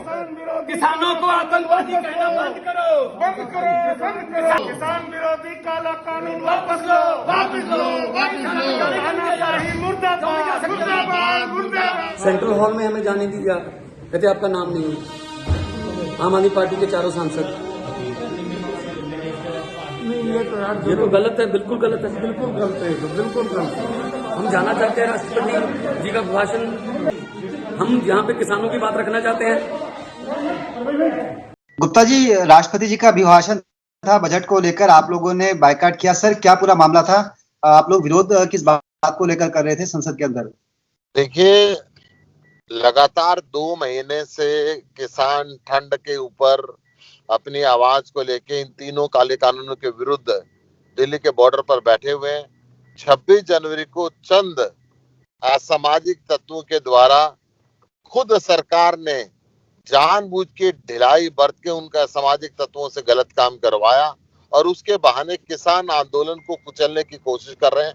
किसानों को आतंकवादी कहना बंद करो, बंद करो, बंद करो। किसान विरोधी काला कानून वापस लो, वापस लो, वापस लो। तानाशाही मुर्दाबाद, मुर्दाबाद, मुर्दाबाद। सेंट्रल हॉल में हमें जाने दिया, कहते आपका नाम नहीं है। आम आदमी पार्टी के चारों सांसद। ये तो गलत है, बिल्कुल गलत है, बिल्कुल गलत है, बिल्कुल गलत है। हम जाना चाहते हैं राष्ट्रपति जी का भाषण, हम यहाँ पे किसानों की बात रखना चाहते हैं। गुप्ता जी, राष्ट्रपति जी का अभिभाषण था बजट को लेकर, आप लोगों ने बायकॉट किया। सर, क्या पूरा मामला था? आप लोग विरोध किस बात को लेकर कर रहे थे संसद के अंदर? देखिए, लगातार 2 महीने से किसान ठंड के ऊपर अपनी आवाज को लेके इन तीनों काले कानूनों के विरुद्ध दिल्ली के बॉर्डर पर बैठे हुए हैं। 26 जनवरी को चंद असामाजिक तत्वों के द्वारा खुद सरकार ने जानबूझ के ढिलाई बरत के उनका सामाजिक तत्वों से गलत काम करवाया और उसके बहाने किसान आंदोलन को कुचलने की कोशिश कर रहे हैं।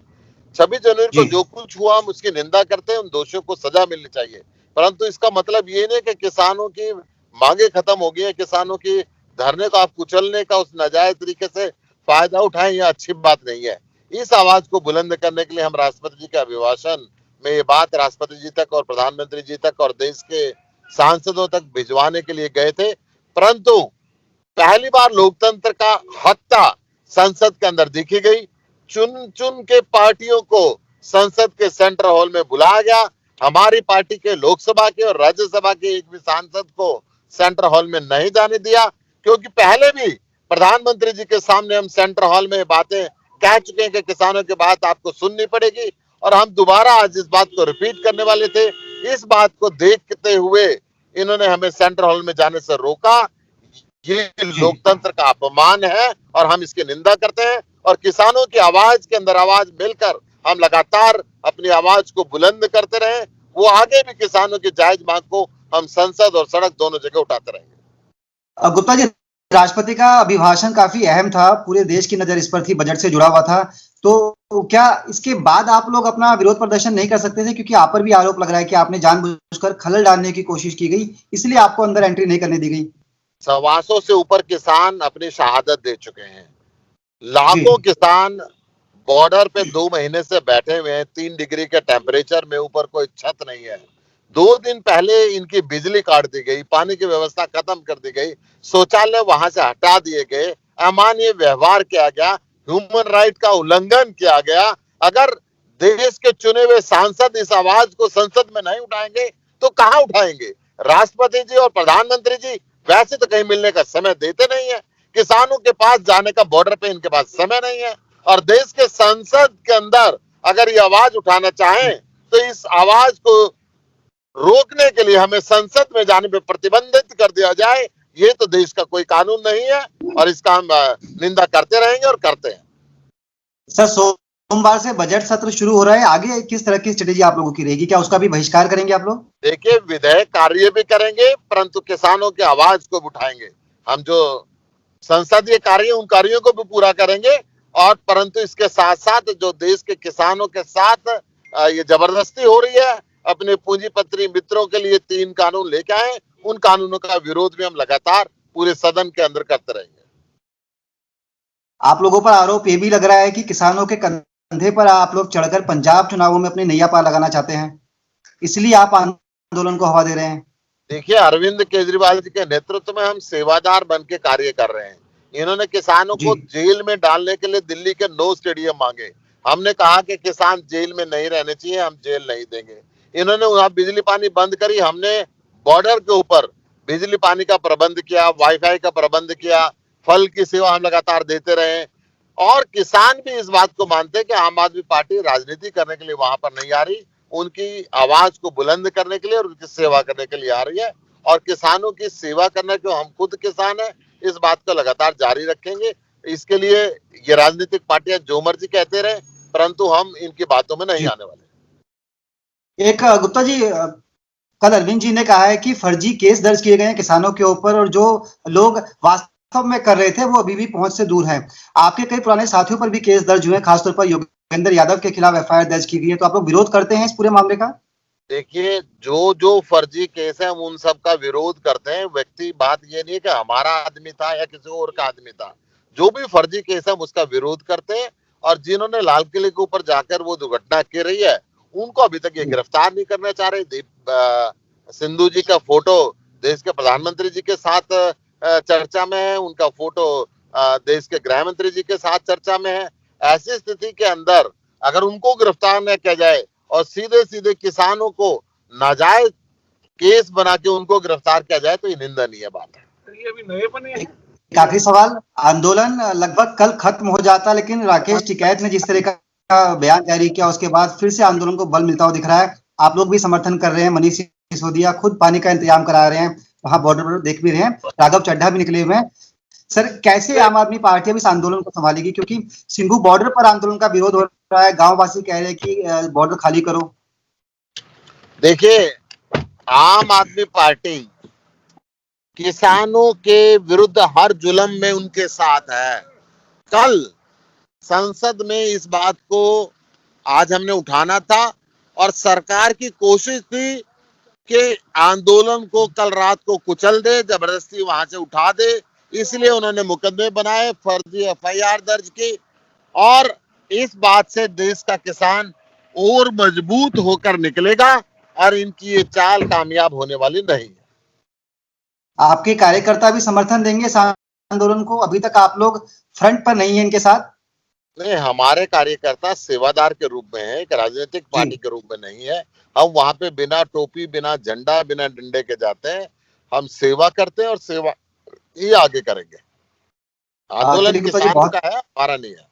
26 जनवरी को जो कुछ हुआ हम उसकी निंदा करते हैं, उन दोषियों को सजा मिलनी चाहिए, परंतु इसका मतलब ये नहीं कि किसानों की मांगे खत्म हो गई है, किसानों की धरने को आप कुचलने का उस नाजायज तरीके से फायदा उठाएं, यह अच्छी बात नहीं है। इस आवाज को बुलंद करने के लिए हम राष्ट्रपति जी के अभिभाषण में ये बात राष्ट्रपति जी तक और प्रधानमंत्री जी तक और देश के सांसदों तक भिजवाने के लिए गए थे, परंतु पहली बार लोकतंत्र का हत्या संसद के अंदर देखी गई। चुन चुन के पार्टियों को संसद के सेंट्रल हॉल में बुलाया गया। हमारी पार्टी के लोकसभा के और राज्यसभा के एक भी सांसद को सेंट्रल हॉल में नहीं जाने दिया, क्योंकि पहले भी प्रधानमंत्री जी के सामने हम सेंट्रल हॉल में बातें कह चुके हैं कि किसानों की बात आपको सुननी पड़ेगी, और हम दोबारा आज इस बात को रिपीट करने वाले थे। इस बात को देखते हुए इन्होंने हमें सेंट्रल हॉल में जाने से रोका। ये लोकतंत्र का अपमान है और हम इसकी निंदा करते हैं, और किसानों की आवाज के अंदर आवाज मिलकर हम लगातार अपनी आवाज को बुलंद करते रहे। वो आगे भी किसानों की जायज मांग को हम संसद और सड़क दोनों जगह उठाते रहेंगे। गुप्ता जी, राष्ट्रपति का अभिभाषण काफी अहम था, पूरे देश की नजर इस पर थी, बजट से जुड़ा हुआ था, तो क्या इसके बाद आप लोग अपना विरोध प्रदर्शन नहीं कर सकते थे? क्योंकि आप पर भी आरोप लग रहा है कि आपने जानबूझकर खलल डालने की कोशिश की गई, इसलिए आपको अंदर एंट्री नहीं करने दी गई। 125 से ऊपर किसान अपनी शहादत दे चुके हैं। लाखों किसान बॉर्डर पे 2 महीने से बैठे हुए हैं, 3 डिग्री के टेम्परेचर में, ऊपर कोई छत नहीं है। 2 दिन पहले इनकी बिजली काट दी गई, पानी की व्यवस्था खत्म कर दी गई, शौचालय वहां से हटा दिए गए, अमानवीय व्यवहार किया गया, ह्यूमन राइट का उल्लंघन किया गया। अगर देश के चुने हुए सांसद इस आवाज को संसद में नहीं उठाएंगे तो कहां उठाएंगे? राष्ट्रपति जी और प्रधानमंत्री जी वैसे तो कहीं मिलने का समय देते नहीं है, किसानों के पास जाने का बॉर्डर पे इनके पास समय नहीं है, और देश के संसद के अंदर अगर ये आवाज उठाना चाहें तो इस आवाज को रोकने के लिए हमें संसद में जाने पे प्रतिबंधित कर दिया जाए। ये तो देश का कोई कानून नहीं है और इसका हम निंदा करते रहेंगे और करते हैं। सर, सोमवार से बजट सत्र शुरू हो रहा है, आगे किस तरह की स्ट्रेटेजी आप लोगों की रहेगी? क्या उसका भी बहिष्कार करेंगे आप लोग? देखिए, विधेयक कार्य भी करेंगे, परंतु किसानों की आवाज को उठाएंगे। हम जो संसदीय कार्य उन कार्यों को भी पूरा करेंगे, और परंतु इसके साथ साथ जो देश के किसानों के साथ ये जबरदस्ती हो रही है, अपने पूंजीपति मित्रों के लिए 3 कानून लेके आए, उन कानूनों का विरोध भी हम लगातार पूरे सदन के अंदर करते रहेंगे। आप लोगों पर आरोप ये भी लग रहा है कि किसानों के कंधे पर आप लोग चढ़कर पंजाब चुनावों में अपनी नैया पार लगाना चाहते हैं, इसलिए आप आंदोलन को हवा दे रहे हैं। देखिए, अरविंद केजरीवाल जी के नेतृत्व में हम सेवादार बन के कार्य कर रहे हैं। इन्होंने किसानों को जेल में डालने के लिए दिल्ली के 9 स्टेडियम मांगे। हमने कहा कि किसान जेल में नहीं रहने चाहिए, हम जेल नहीं देंगे। इन्होंने वहां बिजली पानी बंद करी, हमने बॉर्डर के ऊपर बिजली पानी का प्रबंध किया, वाईफाई का प्रबंध किया, फल की सेवा हम लगातार देते रहे। और किसान भी इस बात को मानते हैं कि आम आदमी पार्टी राजनीति करने के लिए वहां पर नहीं आ रही, उनकी आवाज को बुलंद करने के लिए और उनकी सेवा करने के लिए आ रही है। और किसानों की सेवा करना, क्यों, हम खुद किसान हैं, इस बात को लगातार जारी रखेंगे। इसके लिए ये राजनीतिक पार्टियां जो मर्जी कहते रहे, परंतु हम इनकी बातों में नहीं आने वाले। एक गुप्ता जी, कल अरविंद जी ने कहा है कि फर्जी केस दर्ज किए गए हैं किसानों के ऊपर, और जो लोग वास्तव में कर रहे थे वो अभी भी पहुंच से दूर है। आपके कई पुराने साथियों पर भी केस दर्ज हुए हैं, खासतौर पर योगेंद्र यादव के खिलाफ FIR दर्ज की गई है, तो आप लोग विरोध करते हैं इस पूरे मामले का? देखिए, जो जो फर्जी केस है हम उन सब का विरोध करते हैं। व्यक्ति बात ये नहीं है कि हमारा आदमी था या किसी और का आदमी था। जो भी फर्जी केस है हम उसका विरोध करते हैं, और जिन्होंने लाल किले के ऊपर जाकर वो दुर्घटना की रही है उनको अभी तक ये गिरफ्तार नहीं करना चाह रहे। सिंधु जी का फोटो देश के प्रधानमंत्री जी के साथ चर्चा में है, उनका फोटो देश के गृह मंत्री जी के साथ चर्चा में है। ऐसी स्थिति के अंदर अगर उनको गिरफ्तार न किया जाए और सीधे सीधे किसानों को नाजायज केस बना के उनको गिरफ्तार किया जाए तो ये निंदनीय बात है। ये अभी नए बने हैं। एक आखिरी सवाल, आंदोलन लगभग कल खत्म हो जाता, लेकिन राकेश टिकैत ने जिस तरह का बयान जारी किया उसके बाद फिर से आंदोलन को बल मिलता हुआ दिख रहा है। आप लोग भी समर्थन कर रहे हैं, मनीष सिसोदिया खुद पानी का इंतजाम करा रहे हैं, वहां बॉर्डर पर देख भी रहे हैं, राघव चड्ढा भी निकले हुए हैं। सर, कैसे आम आदमी पार्टी अब इस आंदोलन को संभालेगी, क्योंकि सिंघू बॉर्डर पर आंदोलन का विरोध हो रहा है, गांव वासी कह रहे हैं कि बॉर्डर खाली करो। देखिए, आम आदमी पार्टी किसानों के विरुद्ध हर जुल्म में उनके साथ है। कल संसद में इस बात को आज हमने उठाना था और सरकार की कोशिश थी कि आंदोलन को कल रात को कुचल दे, जबरदस्ती वहां से उठा दे। इसलिए उन्होंने मुकदमे बनाए, फर्जी एफआईआर दर्ज की, और इस बात से देश का किसान और मजबूत होकर निकलेगा और इनकी ये चाल कामयाब होने वाली नहीं है। आपके कार्यकर्ता भी समर्थन देंगे इस आंदोलन को? अभी तक आप लोग फ्रंट पर नहीं है इनके साथ? नहीं, हमारे कार्यकर्ता सेवादार के रूप में है, एक राजनीतिक पार्टी के रूप में नहीं है। हम वहां पे बिना टोपी, बिना झंडा, बिना डंडे के जाते हैं। हम सेवा करते हैं और सेवा ही आगे करेंगे। आंदोलन किसानों का है, हमारा नहीं है।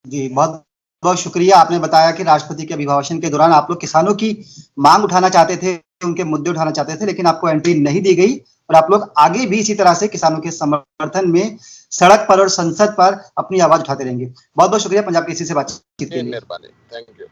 जी, बहुत बहुत शुक्रिया। आपने बताया कि राष्ट्रपति के अभिभाषण के दौरान आप लोग किसानों की मांग उठाना चाहते थे, उनके मुद्दे उठाना चाहते थे, लेकिन आपको एंट्री नहीं दी गई और आप लोग आगे भी इसी तरह से किसानों के समर्थन में सड़क पर और संसद पर अपनी आवाज उठाते रहेंगे। बहुत बहुत शुक्रिया पंजाब केसरी से बातचीत के लिए। मेहरबानी, थैंक यू।